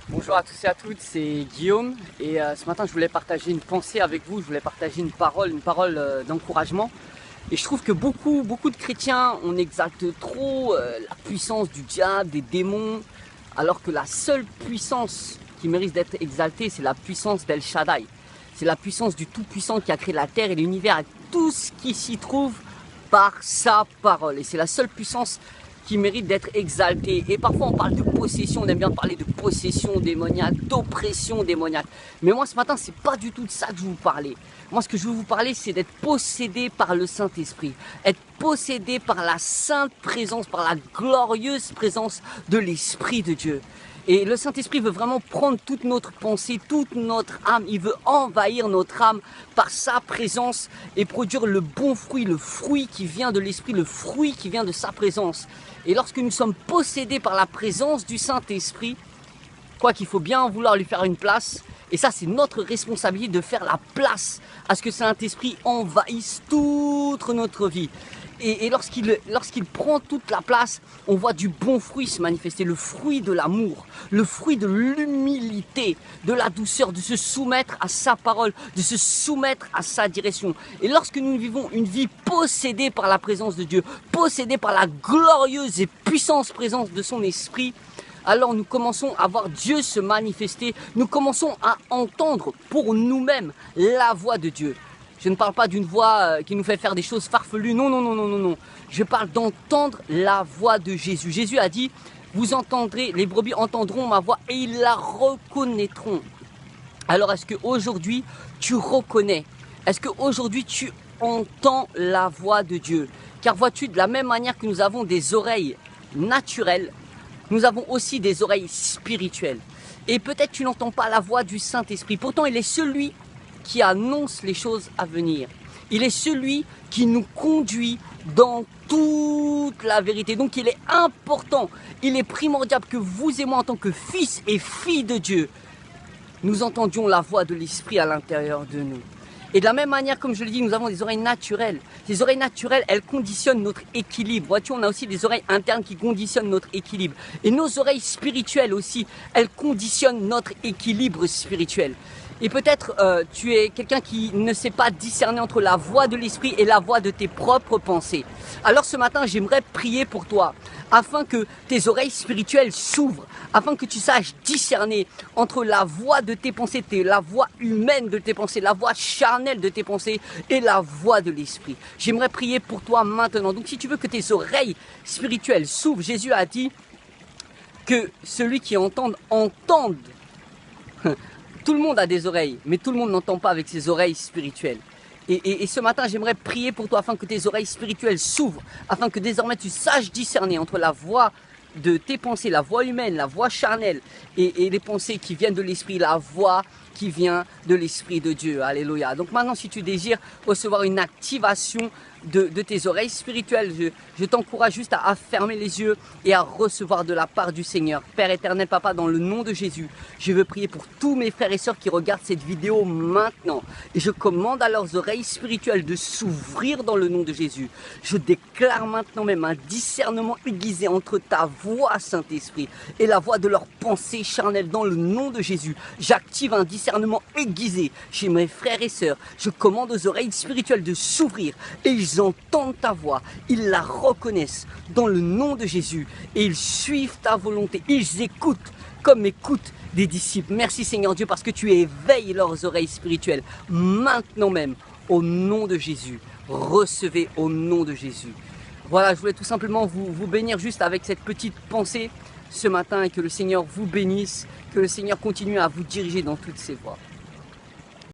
Bonjour à tous et à toutes, c'est Guillaume et ce matin je voulais partager une pensée avec vous, je voulais partager une parole d'encouragement. Et je trouve que beaucoup de chrétiens, on exalte trop la puissance du diable, des démons, alors que la seule puissance qui mérite d'être exaltée, c'est la puissance d'El Shaddai. C'est la puissance du Tout-Puissant qui a créé la terre et l'univers et tout ce qui s'y trouve par sa parole. Et c'est la seule puissance qui mérite d'être exaltée. Et parfois on parle de possession, on aime bien parler de possession démoniaque, d'oppression démoniaque. Mais moi ce matin, c'est pas du tout de ça que je veux vous parler. Moi ce que je veux vous parler, c'est d'être possédé par le Saint-Esprit. Être possédé par la sainte présence, par la glorieuse présence de l'Esprit de Dieu. Et le Saint-Esprit veut vraiment prendre toute notre pensée, toute notre âme. Il veut envahir notre âme par sa présence et produire le bon fruit, le fruit qui vient de l'Esprit, le fruit qui vient de sa présence. Et lorsque nous sommes possédés par la présence du Saint-Esprit, quoi qu'il faut bien vouloir lui faire une place. Et ça, c'est notre responsabilité de faire la place à ce que Saint-Esprit envahisse toute notre vie. Et lorsqu'il prend toute la place, on voit du bon fruit se manifester, le fruit de l'amour, le fruit de l'humilité, de la douceur, de se soumettre à sa parole, de se soumettre à sa direction. Et lorsque nous vivons une vie possédée par la présence de Dieu, possédée par la glorieuse et puissante présence de son esprit, alors nous commençons à voir Dieu se manifester, nous commençons à entendre pour nous-mêmes la voix de Dieu. Je ne parle pas d'une voix qui nous fait faire des choses farfelues, non. Je parle d'entendre la voix de Jésus. Jésus a dit, vous entendrez, les brebis entendront ma voix et ils la reconnaîtront. Alors est-ce qu'aujourd'hui tu reconnais? Est-ce qu'aujourd'hui tu entends la voix de Dieu? Car vois-tu, de la même manière que nous avons des oreilles naturelles, nous avons aussi des oreilles spirituelles. Et peut-être tu n'entends pas la voix du Saint-Esprit. Pourtant, il est celui qui annonce les choses à venir. Il est celui qui nous conduit dans toute la vérité. Donc il est important, il est primordial que vous et moi en tant que fils et filles de Dieu, nous entendions la voix de l'Esprit à l'intérieur de nous. Et de la même manière, comme je le dis, nous avons des oreilles naturelles. Ces oreilles naturelles, elles conditionnent notre équilibre. Vois-tu, on a aussi des oreilles internes qui conditionnent notre équilibre. Et nos oreilles spirituelles aussi, elles conditionnent notre équilibre spirituel. Et peut-être tu es quelqu'un qui ne sait pas discerner entre la voix de l'esprit et la voix de tes propres pensées. Alors ce matin, j'aimerais prier pour toi, afin que tes oreilles spirituelles s'ouvrent, afin que tu saches discerner entre la voix de tes pensées, la voix humaine de tes pensées, la voix charnelle de tes pensées et la voix de l'esprit. J'aimerais prier pour toi maintenant. Donc si tu veux que tes oreilles spirituelles s'ouvrent, Jésus a dit que celui qui entende. Tout le monde a des oreilles, mais tout le monde n'entend pas avec ses oreilles spirituelles. Et ce matin, j'aimerais prier pour toi afin que tes oreilles spirituelles s'ouvrent, afin que désormais tu saches discerner entre la voix de tes pensées, la voix humaine, la voix charnelle et les pensées qui viennent de l'esprit, la voix qui vient de l'Esprit de Dieu. Alléluia. Donc maintenant, si tu désires recevoir une activation de tes oreilles spirituelles, je t'encourage juste à fermer les yeux et à recevoir de la part du Seigneur. Père éternel, Papa, dans le nom de Jésus, je veux prier pour tous mes frères et sœurs qui regardent cette vidéo maintenant. Et je commande à leurs oreilles spirituelles de s'ouvrir dans le nom de Jésus. Je déclare maintenant même un discernement aiguisé entre ta voix, Saint-Esprit, et la voix de leurs pensées charnelles dans le nom de Jésus. J'active un discernement aiguisé chez mes frères et sœurs. Je commande aux oreilles spirituelles de s'ouvrir et ils entendent ta voix, ils la reconnaissent dans le nom de Jésus et ils suivent ta volonté, ils écoutent comme écoutent des disciples. Merci Seigneur Dieu parce que tu éveilles leurs oreilles spirituelles maintenant même au nom de Jésus. Recevez au nom de Jésus. Voilà, je voulais tout simplement vous bénir juste avec cette petite pensée ce matin et que le Seigneur vous bénisse, que le Seigneur continue à vous diriger dans toutes ses voies.